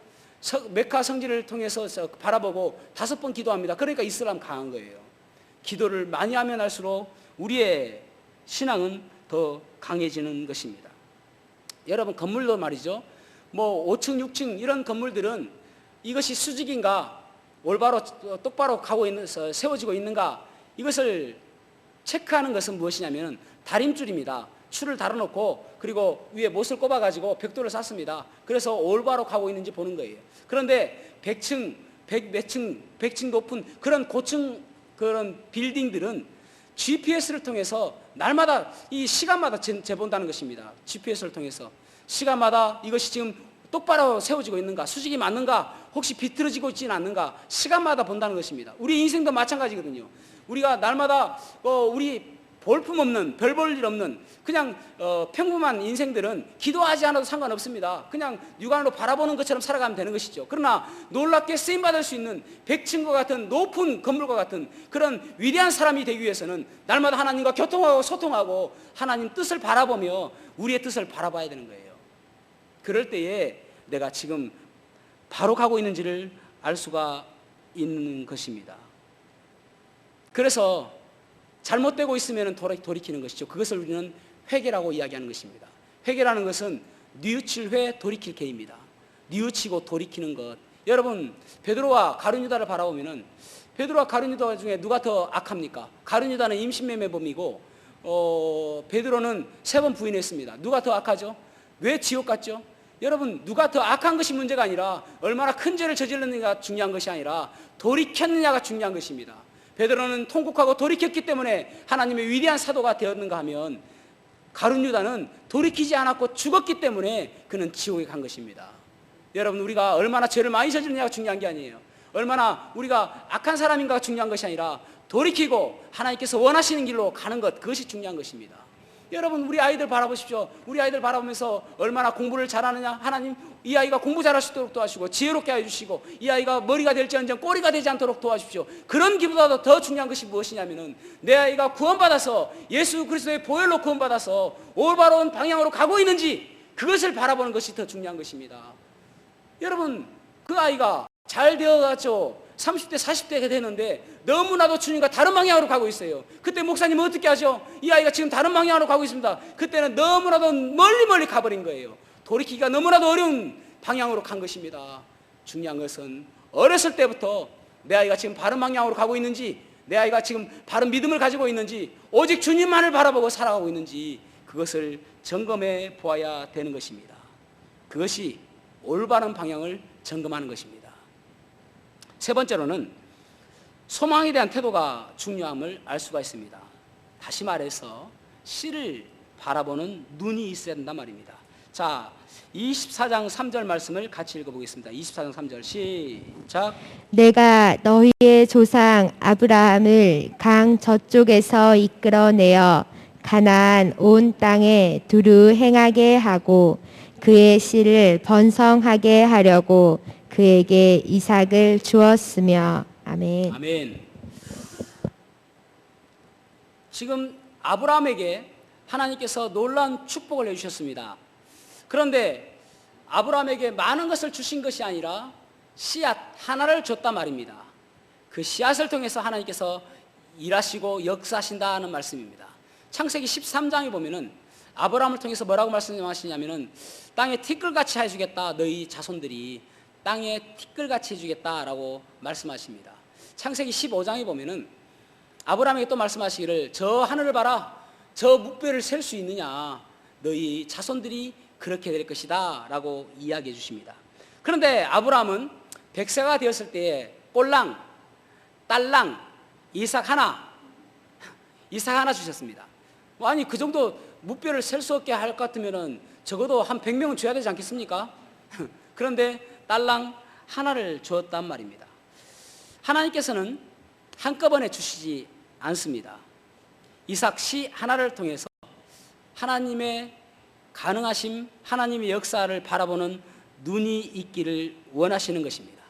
메카 성지를 통해서 바라보고 5번 기도합니다. 그러니까 이슬람 강한 거예요. 기도를 많이 하면 할수록 우리의 신앙은 더 강해지는 것입니다. 여러분, 건물도 말이죠. 5층, 6층 이런 건물들은 이것이 수직인가, 올바로 똑바로 세워지고 있는가, 이것을 체크하는 것은 무엇이냐면 다림줄입니다. 줄을 달아놓고 그리고 위에 못을 꼽아가지고 벽돌을 쌓습니다. 그래서 올바로 가고 있는지 보는 거예요. 그런데 100층 높은 그런 고층 그런 빌딩들은 GPS를 통해서 날마다 이 시간마다 재본다는 것입니다. GPS를 통해서 시간마다 이것이 지금 똑바로 세워지고 있는가, 수직이 맞는가, 혹시 비틀어지고 있지는 않는가 시간마다 본다는 것입니다. 우리 인생도 마찬가지거든요. 우리가 날마다 우리 볼품없는, 별 볼 일 없는 그냥 평범한 인생들은 기도하지 않아도 상관없습니다. 그냥 육안으로 바라보는 것처럼 살아가면 되는 것이죠. 그러나 놀랍게 쓰임받을 수 있는 100층과 같은 높은 건물과 같은 그런 위대한 사람이 되기 위해서는 날마다 하나님과 교통하고 소통하고 하나님 뜻을 바라보며 우리의 뜻을 바라봐야 되는 거예요. 그럴 때에 내가 지금 바로 가고 있는지를 알 수가 있는 것입니다. 그래서 잘못되고 있으면 돌이키는 것이죠. 그것을 우리는 회개라고 이야기하는 것입니다. 회개라는 것은 뉘우칠 회 돌이킬 개입니다. 뉘우치고 돌이키는 것. 여러분, 베드로와 가룟유다를 바라보면은 베드로와 가룟유다 중에 누가 더 악합니까? 가룟유다는 임신매매범이고 베드로는 3번 부인했습니다. 누가 더 악하죠? 왜 지옥 갔죠? 여러분, 누가 더 악한 것이 문제가 아니라 얼마나 큰 죄를 저질렀느냐가 중요한 것이 아니라 돌이켰느냐가 중요한 것입니다. 베드로는 통곡하고 돌이켰기 때문에 하나님의 위대한 사도가 되었는가 하면 가룟유다는 돌이키지 않았고 죽었기 때문에 그는 지옥에 간 것입니다. 여러분, 우리가 얼마나 죄를 많이 저질렀느냐가 중요한 게 아니에요. 얼마나 우리가 악한 사람인가가 중요한 것이 아니라 돌이키고 하나님께서 원하시는 길로 가는 것, 그것이 중요한 것입니다. 여러분, 우리 아이들 바라보십시오. 우리 아이들 바라보면서 얼마나 공부를 잘하느냐. 하나님, 이 아이가 공부 잘할 수 있도록 도와주시고 지혜롭게 해주시고 이 아이가 머리가 될지언정 꼬리가 되지 않도록 도와주십시오. 그런 기보다도 더 중요한 것이 무엇이냐면은 내 아이가 구원받아서 예수 그리스도의 보혈로 구원받아서 올바른 방향으로 가고 있는지 그것을 바라보는 것이 더 중요한 것입니다. 여러분, 그 아이가 잘 되어가지고 30대 40대가 되는데 너무나도 주님과 다른 방향으로 가고 있어요. 그때 목사님은 어떻게 하죠? 이 아이가 지금 다른 방향으로 가고 있습니다. 그때는 너무나도 멀리 가버린 거예요. 돌이키기가 너무나도 어려운 방향으로 간 것입니다. 중요한 것은 어렸을 때부터 내 아이가 지금 바른 방향으로 가고 있는지, 내 아이가 지금 바른 믿음을 가지고 있는지, 오직 주님만을 바라보고 살아가고 있는지 그것을 점검해 보아야 되는 것입니다. 그것이 올바른 방향을 점검하는 것입니다. 세 번째로는 소망에 대한 태도가 중요함을 알 수가 있습니다. 다시 말해서 씨를 바라보는 눈이 있어야 된단 말입니다. 자, 24장 3절 말씀을 같이 읽어보겠습니다. 24장 3절 시작. 내가 너희의 조상 아브라함을 강 저쪽에서 이끌어내어 가나안 온 땅에 두루 행하게 하고 그의 씨를 번성하게 하려고 그에게 이삭을 주었으며. 아멘. 아멘. 지금 아브라함에게 하나님께서 놀라운 축복을 해주셨습니다. 그런데 아브라함에게 많은 것을 주신 것이 아니라 씨앗 하나를 줬단 말입니다. 그 씨앗을 통해서 하나님께서 일하시고 역사하신다는 말씀입니다. 창세기 13장에 보면은 아브라함을 통해서 뭐라고 말씀하시냐면은 땅에 티끌같이 해주겠다. 너희 자손들이 땅에 티끌같이 해주겠다라고 말씀하십니다. 창세기 15장에 보면은 아브라함에게 또 말씀하시기를 저 하늘을 봐라. 저 묵배를 셀 수 있느냐. 너희 자손들이 그렇게 될 것이다 라고 이야기해 주십니다. 그런데 아브라함은 100세가 되었을 때에 꼴랑, 딸랑, 이삭 하나 주셨습니다. 아니, 그 정도 묵배를 셀 수 없게 할 것 같으면 적어도 한 100명은 줘야 되지 않겠습니까? 그런데 딸랑 하나를 주었단 말입니다. 하나님께서는 한꺼번에 주시지 않습니다. 이삭 씨 하나를 통해서 하나님의 가능하심, 하나님의 역사를 바라보는 눈이 있기를 원하시는 것입니다.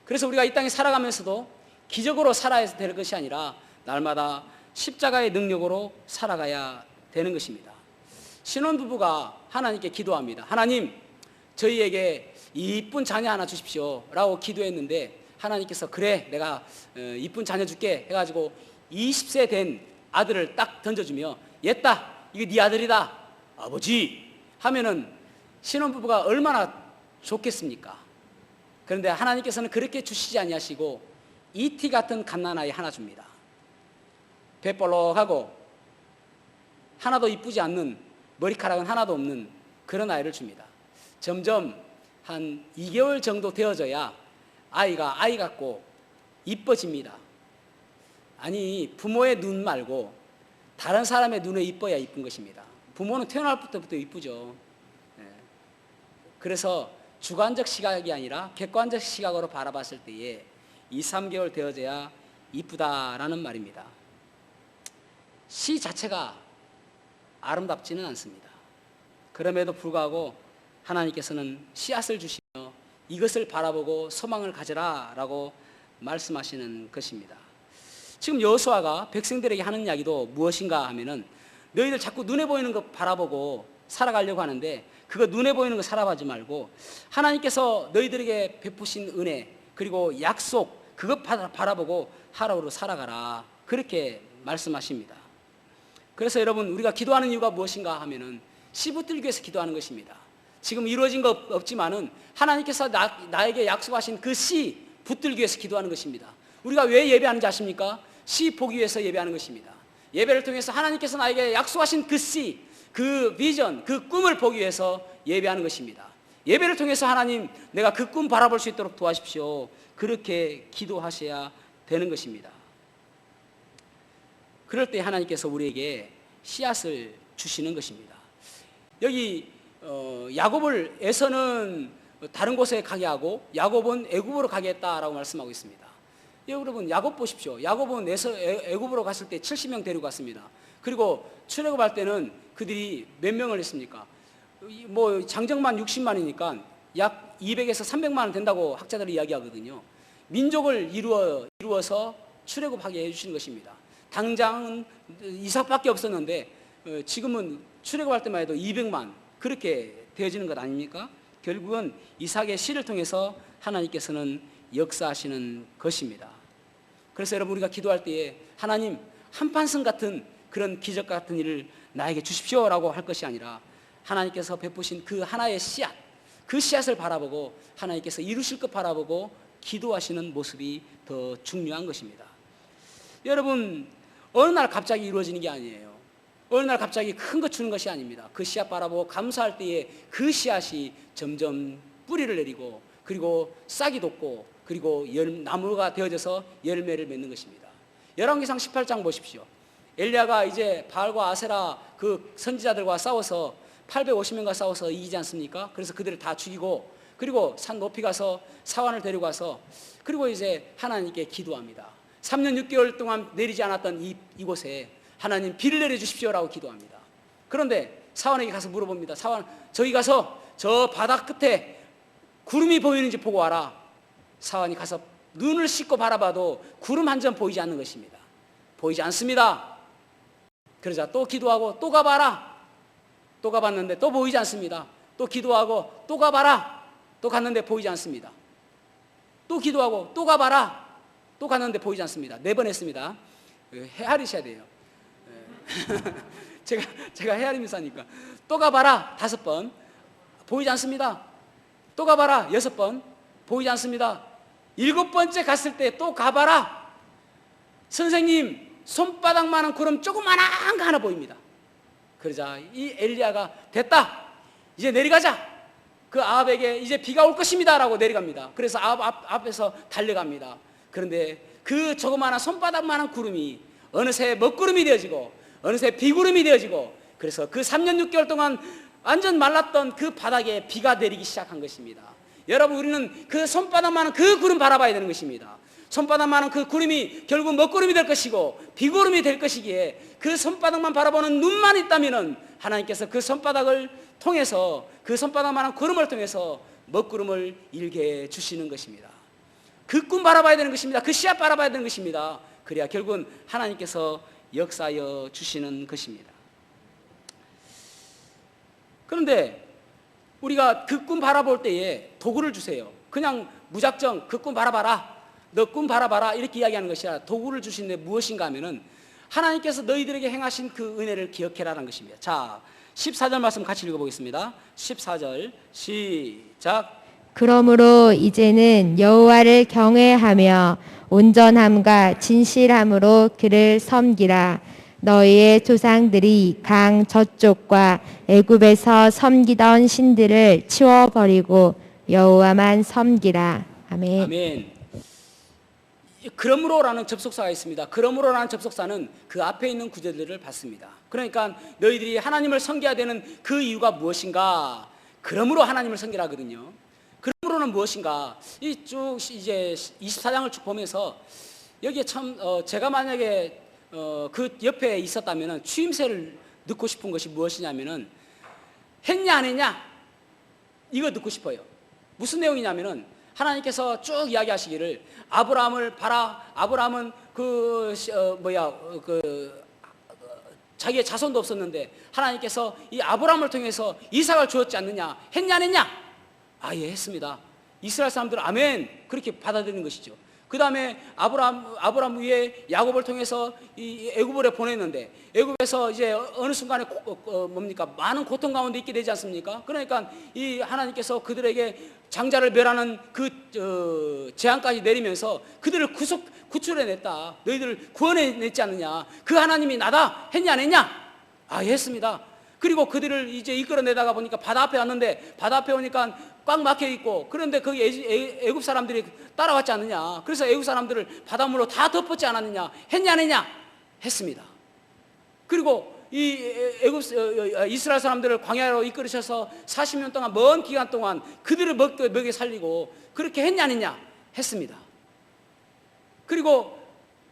그래서 우리가 이 땅에 살아가면서도 기적으로 살아야 될 것이 아니라 날마다 십자가의 능력으로 살아가야 되는 것입니다. 신혼부부가 하나님께 기도합니다. 하나님, 저희에게 이쁜 자녀 하나 주십시오 라고 기도했는데 하나님께서 그래, 내가 이쁜 자녀 줄게 해가지고 20세 된 아들을 딱 던져주며 얘다, 이거 네 아들이다 아버지 하면은 신혼부부가 얼마나 좋겠습니까? 그런데 하나님께서는 그렇게 주시지 아니하시고 이티 같은 갓난아이 하나 줍니다. 배볼록하고 하나도 이쁘지 않는, 머리카락은 하나도 없는 그런 아이를 줍니다. 점점 한 2개월 정도 되어져야 아이가 아이 같고 이뻐집니다. 아니, 부모의 눈 말고 다른 사람의 눈에 이뻐야 이쁜 것입니다. 부모는 태어날 때부터 이쁘죠. 그래서 주관적 시각이 아니라 객관적 시각으로 바라봤을 때에 2, 3개월 되어져야 이쁘다라는 말입니다. 시 자체가 아름답지는 않습니다. 그럼에도 불구하고 하나님께서는 씨앗을 주시며 이것을 바라보고 소망을 가져라 라고 말씀하시는 것입니다. 지금 여호수아가 백성들에게 하는 이야기도 무엇인가 하면은 너희들 자꾸 눈에 보이는 것 바라보고 살아가려고 하는데 그거 눈에 보이는 거 살아가지 말고 하나님께서 너희들에게 베푸신 은혜 그리고 약속, 그것 바라보고 하루하루 살아가라. 그렇게 말씀하십니다. 그래서 여러분, 우리가 기도하는 이유가 무엇인가 하면은 씨 붙들기 위해서 기도하는 것입니다. 지금 이루어진 거 없지만은 하나님께서 나에게 약속하신 그 씨 붙들기 위해서 기도하는 것입니다. 우리가 왜 예배하는지 아십니까? 씨 보기 위해서 예배하는 것입니다. 예배를 통해서 하나님께서 나에게 약속하신 그 씨, 그 비전, 그 꿈을 보기 위해서 예배하는 것입니다. 예배를 통해서 하나님, 내가 그 꿈 바라볼 수 있도록 도와주십시오. 그렇게 기도하셔야 되는 것입니다. 그럴 때 하나님께서 우리에게 씨앗을 주시는 것입니다. 여기 야곱을 에서는 다른 곳에 가게 하고 야곱은 애굽으로 가게 했다라고 말씀하고 있습니다. 여러분, 야곱 보십시오. 야곱은 애굽으로 갔을 때 70명 데리고 갔습니다. 그리고 출애굽할 때는 그들이 몇 명을 했습니까? 뭐 장정만 60만이니까 약 200에서 300만 원 된다고 학자들이 이야기하거든요. 민족을 이루어서 출애굽하게 해주시는 것입니다. 당장은 이삭밖에 없었는데 지금은 출애굽할 때만 해도 200만 그렇게 되어지는 것 아닙니까? 결국은 이삭의 씨를 통해서 하나님께서는 역사하시는 것입니다. 그래서 여러분, 우리가 기도할 때에 하나님, 한판승 같은 그런 기적 같은 일을 나에게 주십시오라고 할 것이 아니라 하나님께서 베푸신 그 하나의 씨앗, 그 씨앗을 바라보고 하나님께서 이루실 것 바라보고 기도하시는 모습이 더 중요한 것입니다. 여러분, 어느 날 갑자기 이루어지는 게 아니에요. 어느 날 갑자기 큰 거 주는 것이 아닙니다. 그 씨앗 바라보고 감사할 때에 그 씨앗이 점점 뿌리를 내리고 그리고 싹이 돋고 그리고 나무가 되어져서 열매를 맺는 것입니다. 열왕기상 18장 보십시오. 엘리야가 이제 바알과 아세라 그 선지자들과 싸워서 850명과 싸워서 이기지 않습니까? 그래서 그들을 다 죽이고 그리고 산 높이 가서 사환을 데리고 가서 그리고 이제 하나님께 기도합니다. 3년 6개월 동안 내리지 않았던 이곳에 하나님, 비를 내려주십시오라고 기도합니다. 그런데 사환에게 가서 물어봅니다. 사환, 저기 가서 저 바다 끝에 구름이 보이는지 보고 와라. 사환이 가서 눈을 씻고 바라봐도 구름 한 점 보이지 않는 것입니다. 보이지 않습니다. 그러자 또 기도하고 또 가봐라. 또 가봤는데 또 보이지 않습니다. 또 기도하고 또 가봐라. 또 갔는데 보이지 않습니다. 또 기도하고 또 가봐라. 또 갔는데 보이지 않습니다. 4번 했습니다. 헤아리셔야 돼요. 제가 헤아리면서 사니까 또 가봐라 5번 보이지 않습니다. 또 가봐라 6번 보이지 않습니다. 7번째 갔을 때 또 가봐라. 선생님, 손바닥만한 구름 조그만한 거 하나 보입니다. 그러자 이 엘리야가 됐다, 이제 내려가자. 그 아합에게 이제 비가 올 것입니다 라고 내려갑니다. 그래서 아합 앞에서 달려갑니다. 그런데 그 조그마한 손바닥만한 구름이 어느새 먹구름이 되어지고 어느새 비구름이 되어지고 그래서 그 3년 6개월 동안 완전 말랐던 그 바닥에 비가 내리기 시작한 것입니다. 여러분, 우리는 그 손바닥만한 그 구름 바라봐야 되는 것입니다. 손바닥만한 그 구름이 결국 먹구름이 될 것이고 비구름이 될 것이기에 그 손바닥만 바라보는 눈만 있다면 하나님께서 그 손바닥을 통해서 그 손바닥만한 구름을 통해서 먹구름을 일게 해주시는 것입니다. 그 꿈 바라봐야 되는 것입니다. 그 씨앗 바라봐야 되는 것입니다. 그래야 결국은 하나님께서 역사하여 주시는 것입니다. 그런데 우리가 그 꿈 바라볼 때에 도구를 주세요. 그냥 무작정 그 꿈 바라봐라, 너 꿈 바라봐라 이렇게 이야기하는 것이 아니라 도구를 주시는데 무엇인가 하면은 하나님께서 너희들에게 행하신 그 은혜를 기억해라는 것입니다. 자, 14절 말씀 같이 읽어보겠습니다. 14절 시작. 그러므로 이제는 여호와를 경외하며 온전함과 진실함으로 그를 섬기라. 너희의 조상들이 강 저쪽과 애굽에서 섬기던 신들을 치워버리고 여호와만 섬기라. 아멘. 아멘. 그러므로라는 접속사가 있습니다. 그러므로라는 접속사는 그 앞에 있는 구절들을 받습니다. 그러니까 너희들이 하나님을 섬겨야 되는 그 이유가 무엇인가? 그러므로 하나님을 섬기라거든요. 그러므로는 무엇인가? 이 쭉 이제 24장을 쭉 보면서 여기에 참 제가 만약에 그 옆에 있었다면은 추임새를 넣고 싶은 것이 무엇이냐면은 했냐 안 했냐 이거 듣고 싶어요. 무슨 내용이냐면은 하나님께서 쭉 이야기하시기를 아브라함을 봐라. 아브라함은 자기의 자손도 없었는데 하나님께서 이 아브라함을 통해서 이삭을 주었지 않느냐? 했냐 안 했냐? 아, 예, 했습니다. 이스라엘 사람들은 아멘 그렇게 받아들이는 것이죠. 그 다음에 아브라함 위에 야곱을 통해서 이 애굽으로 보냈는데 애굽에서 이제 어느 순간에 뭡니까 많은 고통 가운데 있게 되지 않습니까? 그러니까 이 하나님께서 그들에게 장자를 멸하는 그 재앙까지 내리면서 그들을 구출해냈다. 너희들을 구원해냈지 않느냐? 그 하나님이 나다 했냐 안 했냐? 아, 했습니다. 그리고 그들을 이제 이끌어내다가 보니까 바다 앞에 왔는데 바다 앞에 오니까 꽉 막혀 있고 그런데 거기 애굽 사람들이 따라왔지 않느냐? 그래서 애굽 사람들을 바닷물로 다 덮었지 않았느냐? 했냐 안 했냐? 했습니다. 그리고 이 이스라엘 사람들을 광야로 이끌으셔서 40년 동안 먼 기간 동안 그들을 먹여 살리고 그렇게 했냐 안 했냐? 했습니다. 그리고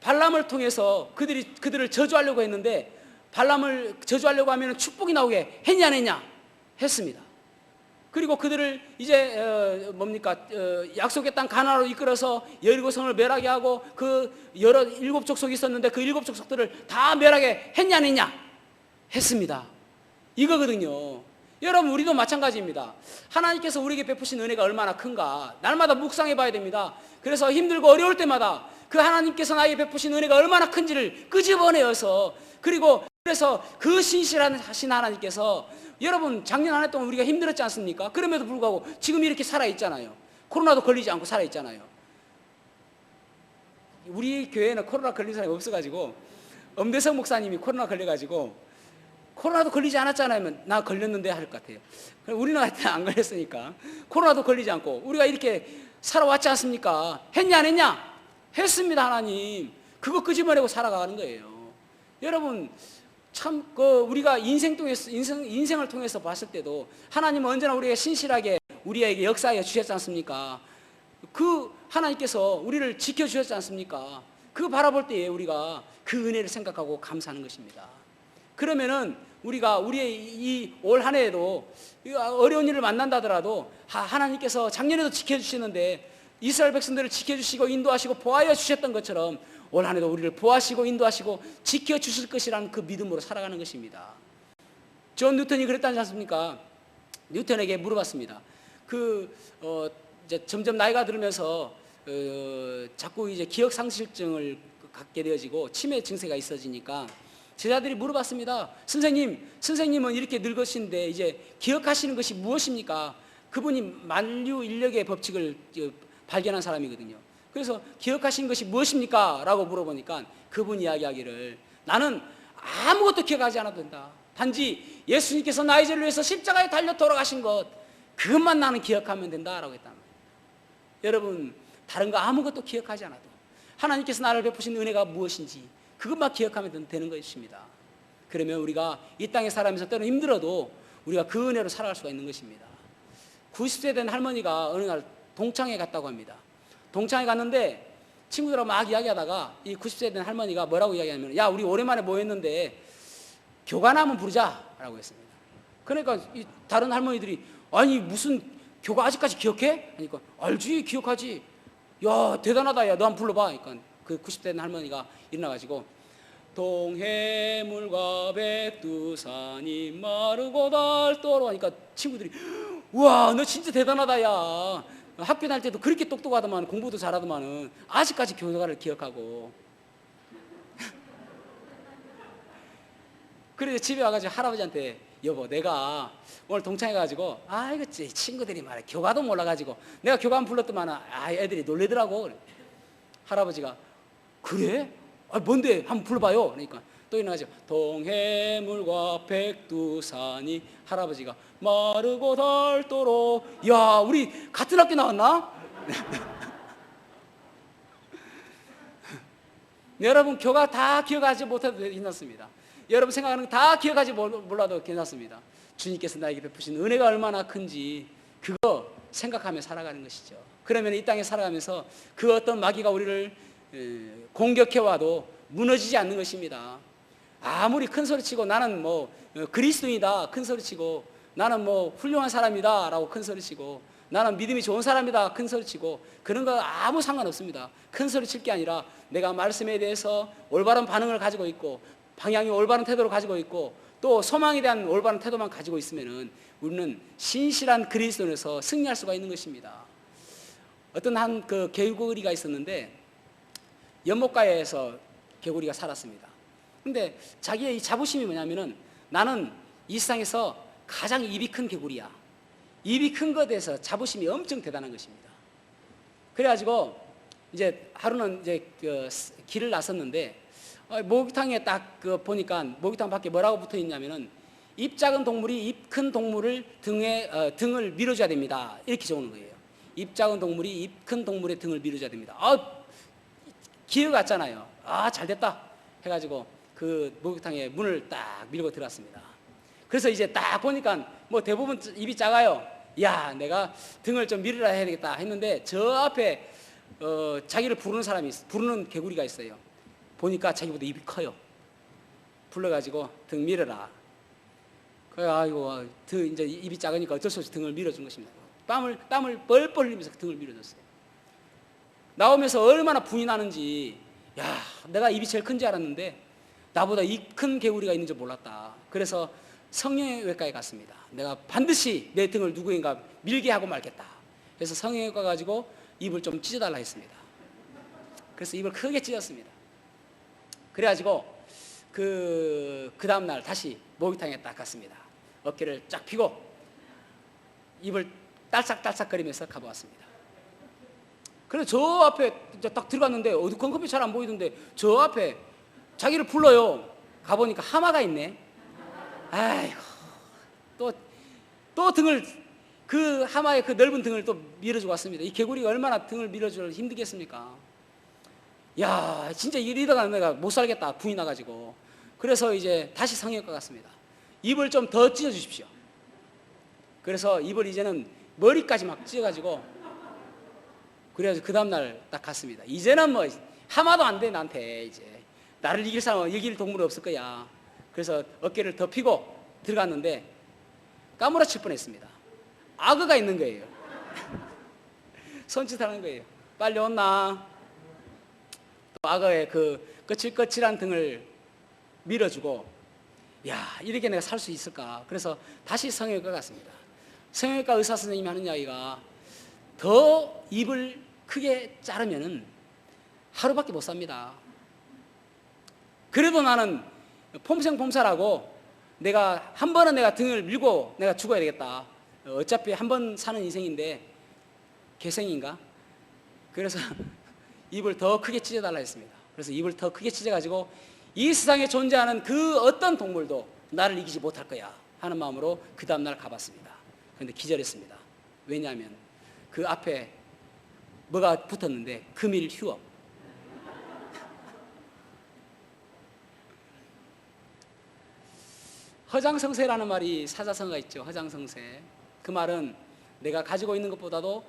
발람을 통해서 그들을 저주하려고 했는데 발람을 저주하려고 하면 축복이 나오게 했냐 안 했냐? 했습니다. 그리고 그들을 이제 약속의 땅 가나안으로 이끌어서 여리고 성을 멸하게 하고 그 여러 7 족속이 있었는데 그 7 족속들을 다 멸하게 했냐 안 했냐? 했습니다. 이거거든요. 여러분 우리도 마찬가지입니다. 하나님께서 우리에게 베푸신 은혜가 얼마나 큰가 날마다 묵상해 봐야 됩니다. 그래서 힘들고 어려울 때마다 그 하나님께서 나에게 베푸신 은혜가 얼마나 큰지를 끄집어내어서 그래서 그 신실하신 하나님께서 여러분 작년 한 해 동안 우리가 힘들었지 않습니까? 그럼에도 불구하고 지금 이렇게 살아있잖아요. 코로나도 걸리지 않고 살아있잖아요. 우리 교회는 코로나 걸린 사람이 없어가지고 엄대성 목사님이 코로나 걸려가지고 코로나도 걸리지 않았잖아요. 나 걸렸는데 할 것 같아요. 우리는 하여튼 안 걸렸으니까 코로나도 걸리지 않고 우리가 이렇게 살아왔지 않습니까? 했냐 안 했냐? 했습니다. 하나님 그거 끄집어내고 살아가는 거예요. 여러분 참 우리가 인생을 통해서 봤을 때도 하나님은 언제나 우리가 신실하게 우리에게 역사하여 주셨지 않습니까? 그 하나님께서 우리를 지켜주셨지 않습니까? 그거 바라볼 때에 우리가 그 은혜를 생각하고 감사하는 것입니다. 그러면은 우리가 우리의 이 올 한 해에도 어려운 일을 만난다더라도 하나님께서 작년에도 지켜주시는데 이스라엘 백성들을 지켜주시고 인도하시고 보호하여 주셨던 것처럼 올 한 해도 우리를 보호하시고 인도하시고 지켜주실 것이라는 그 믿음으로 살아가는 것입니다. 존 뉴턴이 그랬다지 않습니까? 뉴턴에게 물어봤습니다. 이제 점점 나이가 들면서 자꾸 이제 기억 상실증을 갖게 되어지고 치매 증세가 있어지니까 제자들이 물어봤습니다. 선생님은 이렇게 늙으신데 이제 기억하시는 것이 무엇입니까? 그분이 만류 인력의 법칙을 발견한 사람이거든요. 그래서 기억하시는 것이 무엇입니까? 라고 물어보니까 그분이 이야기하기를 나는 아무것도 기억하지 않아도 된다. 단지 예수님께서 나의 죄를 위해서 십자가에 달려 돌아가신 것 그것만 나는 기억하면 된다라고 했단 말이에요. 여러분 다른 거 아무것도 기억하지 않아도 하나님께서 나를 베푸신 은혜가 무엇인지 그것만 기억하면 되는 것입니다. 그러면 우리가 이 땅에 살아가면서 때로 힘들어도 우리가 그 은혜로 살아갈 수가 있는 것입니다. 90세 된 할머니가 어느 날 동창회 갔다고 합니다. 동창회 갔는데 친구들하고 막 이야기하다가 이 90세 된 할머니가 뭐라고 이야기하냐면 야 우리 오랜만에 모였는데 교가 한번 부르자라고 했습니다. 그러니까 이 다른 할머니들이 아니 무슨 교가 아직까지 기억해? 하니까 알지 기억하지. 야 대단하다 야 너 한번 불러봐. 그러니까 그 90세 된 할머니가 일어나가지고 동해물과 백두산이 마르고 닳도록 하니까 친구들이 우와 너 진짜 대단하다 야 학교 다닐 때도 그렇게 똑똑하더만 공부도 잘하더만은 아직까지 교가를 기억하고 그래서 집에 와가지고 할아버지한테 여보 내가 오늘 동창회 가지고 이거 친구들이 말해 교가도 몰라가지고 내가 교가 한번 불렀더만 애들이 놀래더라고. 할아버지가 그래? 뭔데 한번 불러봐요. 그러니까 또 일어나가지고 동해물과 백두산이 할아버지가 마르고 닳도록 야 우리 같은 학교 나왔나? 여러분 교가 다 기억하지 못해도 괜찮습니다. 여러분 생각하는 거 다 기억하지 몰라도 괜찮습니다. 주님께서 나에게 베푸신 은혜가 얼마나 큰지 그거 생각하며 살아가는 것이죠. 그러면 이 땅에 살아가면서 그 어떤 마귀가 우리를 공격해와도 무너지지 않는 것입니다. 아무리 큰 소리치고 나는 뭐 그리스도인이다 큰 소리치고 나는 뭐 훌륭한 사람이다 라고 큰 소리치고 나는 믿음이 좋은 사람이다 큰 소리치고 그런 거 아무 상관없습니다. 큰 소리칠 게 아니라 내가 말씀에 대해서 올바른 반응을 가지고 있고 방향이 올바른 태도를 가지고 있고 또 소망에 대한 올바른 태도만 가지고 있으면은 우리는 신실한 그리스도인에서 승리할 수가 있는 것입니다. 어떤 한 그 교육의리가 있었는데 연못가에서 개구리가 살았습니다. 근데 자기의 이 자부심이 뭐냐면은 나는 이 세상에서 가장 입이 큰 개구리야. 입이 큰 것에 대해서 자부심이 엄청 대단한 것입니다. 그래가지고 이제 하루는 이제 길을 나섰는데 목욕탕에 딱 보니까 목욕탕 밖에 뭐라고 붙어 있냐면은 입 작은 동물이 입 큰 동물을 등을 밀어줘야 됩니다. 이렇게 적어놓은 거예요. 입 작은 동물이 입 큰 동물의 등을 밀어줘야 됩니다. 기회 같잖아요. 잘 됐다 해가지고 그 목욕탕에 문을 딱 밀고 들어갔습니다. 그래서 이제 딱 보니까 뭐 대부분 입이 작아요. 야, 내가 등을 좀 밀으라 해야 되겠다 했는데 저 앞에 자기를 부르는 개구리가 있어요. 보니까 자기보다 입이 커요. 불러가지고 등 밀어라. 아이고, 이제 입이 작으니까 어쩔 수 없이 등을 밀어준 것입니다. 땀을 뻘뻘 흘리면서 등을 밀어줬어요. 나오면서 얼마나 분이 나는지, 야, 내가 입이 제일 큰 줄 알았는데 나보다 입 큰 개구리가 있는 줄 몰랐다. 그래서 성형외과에 갔습니다. 내가 반드시 내 등을 누구인가 밀게 하고 말겠다. 그래서 성형외과 가지고 입을 좀 찢어달라 했습니다. 그래서 입을 크게 찢었습니다. 그래가지고 그 다음날 다시 목욕탕에 딱 갔습니다. 어깨를 쫙 펴고 입을 딸싹딸싹거리면서 가보았습니다. 그래서 저 앞에 딱 들어갔는데 어두컴컴이 잘 안 보이던데 저 앞에 자기를 불러요. 가보니까 하마가 있네. 아이고, 또 등을, 그 하마의 그 넓은 등을 또 밀어주고 왔습니다. 이 개구리가 얼마나 등을 밀어주려 힘들겠습니까? 야, 진짜 이러다가 내가 못 살겠다, 분이 나가지고. 그래서 이제 다시 성형외과 갔습니다. 입을 좀 더 찢어주십시오. 그래서 입을 이제는 머리까지 막 찢어가지고, 그래가지고 그 다음날 딱 갔습니다. 이제는 뭐 하마도 안 돼, 나한테. 이제 나를 이길 사람은, 이길 동물은 없을 거야. 그래서 어깨를 더 펴고 들어갔는데 까무라칠 뻔했습니다. 악어가 있는 거예요. 손짓하는 거예요. 빨리 온나. 또 악어의 그 거칠거칠한 등을 밀어주고, 야, 이렇게 내가 살 수 있을까. 그래서 다시 성형외과 갔습니다. 성형외과 의사 선생님이 하는 이야기가 더 입을 크게 자르면은 하루밖에 못 삽니다. 그래도 나는 폼생폼사라고 내가 한 번은 내가 등을 밀고 내가 죽어야 되겠다. 어차피 한 번 사는 인생인데 개생인가? 그래서 입을 더 크게 찢어달라 했습니다. 그래서 입을 더 크게 찢어가지고 이 세상에 존재하는 그 어떤 동물도 나를 이기지 못할 거야 하는 마음으로 그 다음날 가봤습니다. 그런데 기절했습니다. 왜냐하면 그 앞에 뭐가 붙었는데 금일 휴업. 허장성세라는 말이 사자성어가 있죠. 허장성세. 그 말은 내가 가지고 있는 것보다도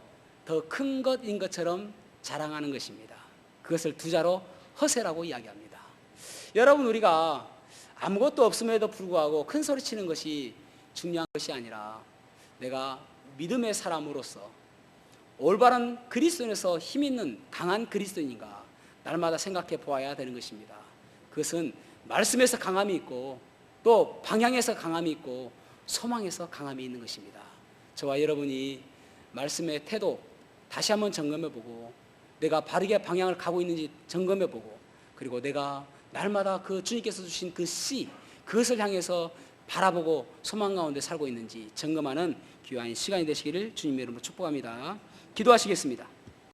더 큰 것인 것처럼 자랑하는 것입니다. 그것을 두자로 허세라고 이야기합니다. 여러분, 우리가 아무것도 없음에도 불구하고 큰 소리 치는 것이 중요한 것이 아니라 내가 믿음의 사람으로서 올바른 그리스도인에서 힘 있는 강한 그리스도인인가 날마다 생각해 보아야 되는 것입니다. 그것은 말씀에서 강함이 있고 또 방향에서 강함이 있고 소망에서 강함이 있는 것입니다. 저와 여러분이 말씀의 태도 다시 한번 점검해보고 내가 바르게 방향을 가고 있는지 점검해보고 그리고 내가 날마다 그 주님께서 주신 그 씨 그것을 향해서 바라보고 소망 가운데 살고 있는지 점검하는 귀한 시간이 되시기를 주님의 이름으로 축복합니다. 기도하시겠습니다.